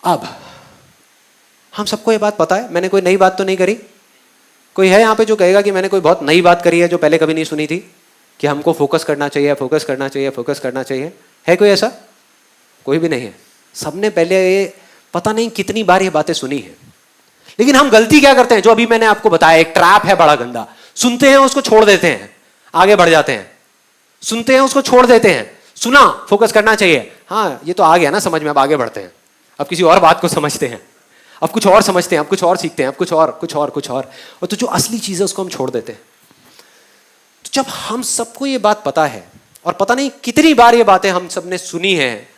अब हम सबको ये बात पता है, मैंने कोई नई बात तो नहीं करी। कोई है यहाँ पे जो कहेगा कि मैंने कोई बहुत नई बात करी है जो पहले कभी नहीं सुनी थी, कि हमको फोकस करना चाहिए, फोकस करना चाहिए, फोकस करना चाहिए? है कोई ऐसा? कोई भी नहीं है। सबने पहले ये पता नहीं कितनी बार ये बातें सुनी है। लेकिन हम गलती क्या करते हैं, जो अभी मैंने आपको बताया, एक ट्रैप है बड़ा गंदा। सुनते हैं, उसको छोड़ देते हैं, आगे बढ़ जाते हैं। सुनते हैं, उसको छोड़ देते हैं। सुना, फोकस करना चाहिए, हाँ ये तो आ गया ना समझ में, अब आगे बढ़ते हैं। अब किसी और बात को समझते हैं, अब कुछ और समझते हैं, अब कुछ और सीखते हैं, अब कुछ और कुछ और कुछ और तो जो असली चीज है उसको हम छोड़ देते हैं। तो जब हम सबको ये बात पता है और पता नहीं कितनी बार ये बातें हम सबने सुनी है,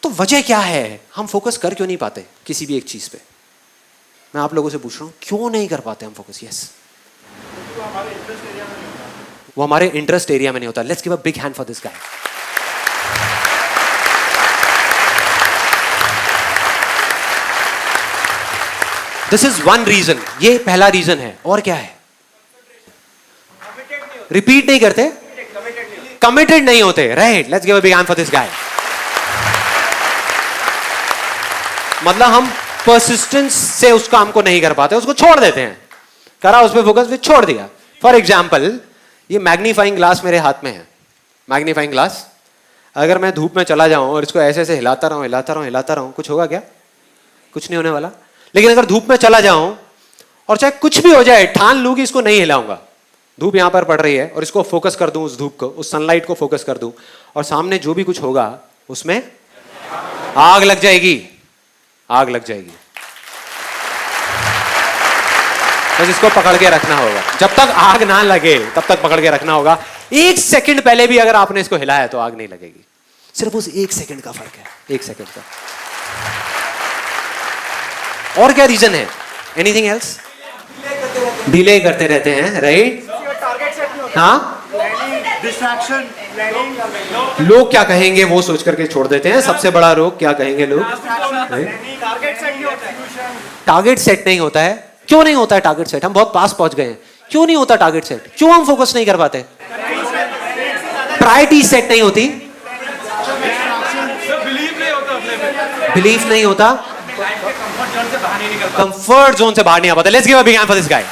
तो वजह क्या है? हम फोकस कर क्यों नहीं पाते किसी भी एक चीज पे? मैं आप लोगों से पूछ रहा हूं, क्यों नहीं कर पाते हम फोकस? यस, वो हमारे इंटरेस्ट एरिया में नहीं होता। Let's give a big hand for this guy. This is one reason, ये पहला रीजन है। और क्या है? रिपीट नहीं करते, कमिटेड नहीं होते। Right, let's give a big hand for this गाय। मतलब हम परसिस्टेंस से उस काम को नहीं कर पाते, उसको छोड़ देते हैं। करा उस पर फोकस, फिर छोड़ दिया। फॉर एग्जाम्पल, ये मैग्नीफाइंग ग्लास मेरे हाथ में है। मैग्नीफाइंग ग्लास, अगर मैं धूप में चला जाऊं और इसको ऐसे ऐसे हिलाता रहूं, हिलाता रहूं, हिलाता रहूं, कुछ होगा क्या? कुछ नहीं होने वाला। लेकिन अगर धूप में चला जाऊं और चाहे कुछ भी हो जाए, ठान लूं कि इसको नहीं हिलाऊंगा, धूप यहां पर पड़ रही है और इसको फोकस कर दूं, उस धूप को, उस सनलाइट को फोकस कर दूं, और सामने जो भी कुछ होगा उसमें आग लग जाएगी, आग लग जाएगी। बस इसको पकड़ के रखना होगा। जब तक आग ना लगे तब तक पकड़ के रखना होगा। एक सेकंड पहले भी अगर आपने इसको हिलाया तो आग नहीं लगेगी। सिर्फ उस एक सेकंड का फर्क है, एक सेकंड का। और क्या रीजन है? Anything else? डिले करते रहते हैं, राइट? हाँ, डिस्ट्रैक्शन, लोग क्या कहेंगे वो सोच करके छोड़ देते हैं। सबसे बड़ा रोग क्या कहेंगे लोग? टारगेट सेट नहीं होता है। क्यों नहीं होता है टारगेट सेट? हम बहुत पास पहुंच गए हैं, क्यों नहीं होता टारगेट सेट? क्यों हम फोकस नहीं कर पाते? प्रायोरिटी सेट नहीं होती, बिलीफ नहीं होता, कंफर्ट जोन से बाहर नहीं आ पाता। Let's give a big hand for this गाय।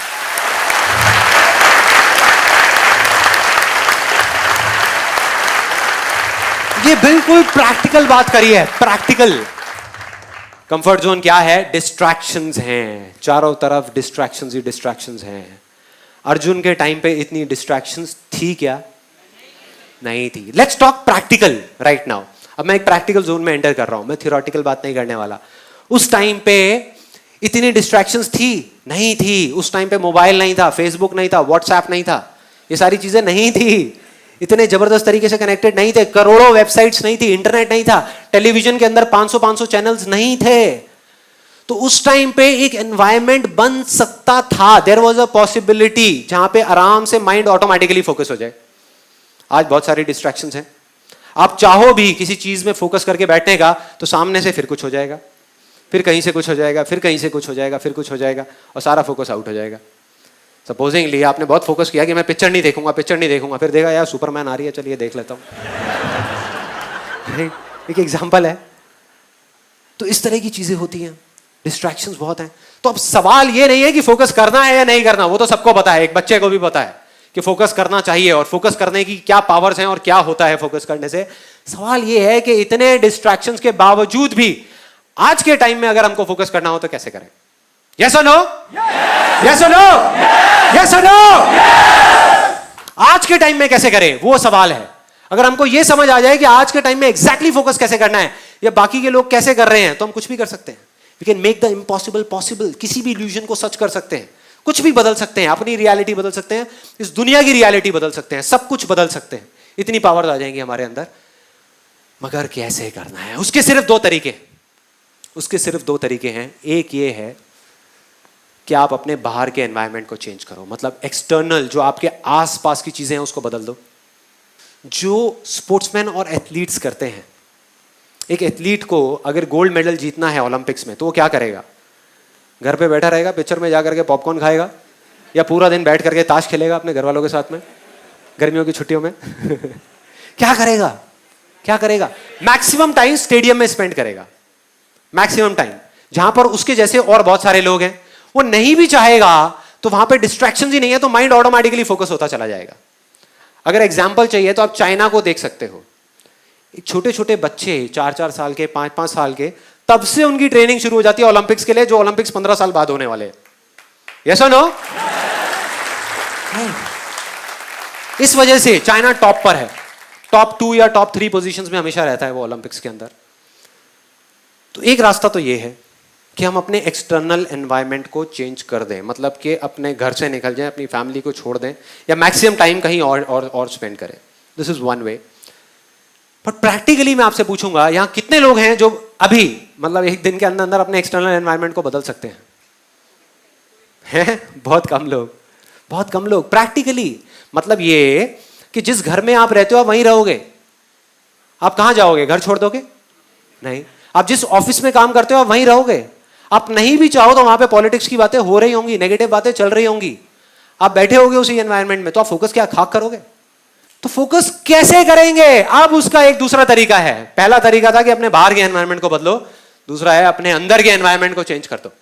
ये बिल्कुल प्रैक्टिकल बात करी है, प्रैक्टिकल। कंफर्ट जोन क्या है? डिस्ट्रैक्शंस हैं, चारों तरफ डिस्ट्रैक्शंस ही डिस्ट्रैक्शंस हैं। अर्जुन के टाइम पे इतनी डिस्ट्रैक्शंस थी क्या? नहीं थी। Let's talk practical right now. अब मैं एक प्रैक्टिकल जोन में एंटर कर रहा हूं, मैं थियोरेटिकल बात नहीं करने वाला। उस टाइम पे इतनी डिस्ट्रैक्शंस थी? नहीं थी। उस टाइम पे मोबाइल नहीं था, फेसबुक नहीं था, व्हाट्सएप नहीं था, ये सारी चीजें नहीं थी। इतने जबरदस्त तरीके से कनेक्टेड नहीं थे, करोड़ों वेबसाइट्स नहीं थी, इंटरनेट नहीं था, टेलीविजन के अंदर 500 चैनल्स नहीं थे। तो उस टाइम पे एक एनवायरनमेंट बन सकता था, देयर वाज अ पॉसिबिलिटी, जहां पे आराम से माइंड ऑटोमेटिकली फोकस हो जाए। आज बहुत सारी डिस्ट्रैक्शंस हैं। आप चाहो भी किसी चीज में फोकस करके बैठने का, तो सामने से फिर कुछ हो जाएगा, फिर कहीं से कुछ हो जाएगा, फिर कहीं से कुछ हो जाएगा, फिर कुछ हो जाएगा, और सारा फोकस आउट हो जाएगा। सपोजिंगली आपने बहुत फोकस किया कि मैं पिक्चर नहीं देखूंगा, पिक्चर नहीं देखूंगा, फिर देखा यार सुपरमैन आ रही है, चलिए देख लेता हूं। एक एग्जांपल है। तो इस तरह की चीजें होती हैं, डिस्ट्रैक्शंस बहुत हैं। तो अब सवाल ये नहीं है कि फोकस करना है या नहीं करना, वो तो सबको पता है, एक बच्चे को भी पता है कि फोकस करना चाहिए और फोकस करने की क्या पावर्स हैं और क्या होता है फोकस करने से। सवाल ये है कि इतने डिस्ट्रैक्शंस के बावजूद भी आज के टाइम में अगर हमको फोकस करना हो तो कैसे करें? यस और नो? यस और नो? यस और नो? आज के टाइम में कैसे करें, वो सवाल है। अगर हमको ये समझ आ जाए कि आज के टाइम में एग्जैक्टली फोकस कैसे करना है, या बाकी के लोग कैसे कर रहे हैं, तो हम कुछ भी कर सकते हैं। We can make the impossible possible. किसी भी इल्यूजन को सच कर सकते हैं, कुछ भी बदल सकते हैं, अपनी रियलिटी बदल सकते हैं, इस दुनिया की रियलिटी बदल सकते हैं, सब कुछ बदल सकते हैं। इतनी पावर आ जाएंगी हमारे अंदर। मगर कैसे करना है? उसके सिर्फ दो तरीके, उसके सिर्फ दो तरीके हैं। एक ये है कि आप अपने बाहर के एनवायरनमेंट को चेंज करो, मतलब एक्सटर्नल जो आपके आसपास की चीजें हैं उसको बदल दो। जो स्पोर्ट्समैन और एथलीट्स करते हैं, एक एथलीट को अगर गोल्ड मेडल जीतना है ओलंपिक्स में, तो वो क्या करेगा? घर पे बैठा रहेगा, पिक्चर में जाकर के पॉपकॉर्न खाएगा, या पूरा दिन बैठ करके ताश खेलेगा अपने घर वालों के साथ में गर्मियों की छुट्टियों में? क्या करेगा? क्या करेगा? मैक्सिमम टाइम स्टेडियम में स्पेंड करेगा, मैक्सिमम टाइम, जहां पर उसके जैसे और बहुत सारे लोग हैं, वो नहीं भी चाहेगा तो वहां पे डिस्ट्रैक्शन ही नहीं है, तो माइंड ऑटोमेटिकली फोकस होता चला जाएगा। अगर एग्जाम्पल चाहिए तो आप चाइना को देख सकते हो। छोटे छोटे बच्चे 4-4 साल के, 5-5 साल के, तब से उनकी ट्रेनिंग शुरू हो जाती है ओलंपिक्स के लिए, जो ओलंपिक्स 15 साल बाद होने वाले हैं। यस और नो? इस वजह से चाइना टॉप पर है, टॉप 2 या टॉप 3 पोजीशंस में हमेशा रहता है वो ओलंपिक्स के अंदर। तो एक रास्ता तो ये है कि हम अपने एक्सटर्नल एनवायरनमेंट को चेंज कर दें, मतलब कि अपने घर से निकल जाएं, अपनी फैमिली को छोड़ दें, या मैक्सिमम टाइम कहीं और स्पेंड करें। This is one way. But practically मैं आपसे पूछूंगा, यहां कितने लोग हैं जो अभी मतलब एक दिन के अंदर अंदर अपने एक्सटर्नल एनवायरनमेंट को बदल सकते हैं? हैं? बहुत कम लोग, बहुत कम लोग। प्रैक्टिकली मतलब ये कि जिस घर में आप रहते हो आप वहीं रहोगे, आप कहां जाओगे? घर छोड़ दोगे? नहीं। आप जिस ऑफिस में काम करते हो आप वहीं रहोगे। आप नहीं भी चाहो तो वहां पे पॉलिटिक्स की बातें हो रही होंगी, नेगेटिव बातें चल रही होंगी, आप बैठे होगे उसी एनवायरनमेंट में, तो आप फोकस क्या खाक करोगे? तो फोकस कैसे करेंगे? अब उसका एक दूसरा तरीका है। पहला तरीका था कि अपने बाहर के एनवायरनमेंट को बदलो, दूसरा है अपने अंदर के एनवायरनमेंट को चेंज कर दो।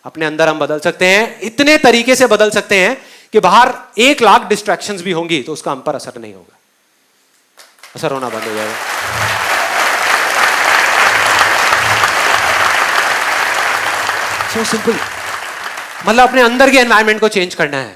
अपने अंदर हम बदल सकते हैं, इतने तरीके से बदल सकते हैं कि बाहर 1 लाख डिस्ट्रैक्शंस भी होंगी तो उसका हम पर असर नहीं होगा, असर होना बंद हो जाएगा। सो सिंपल, मतलब अपने अंदर के एनवायरनमेंट को चेंज करना है।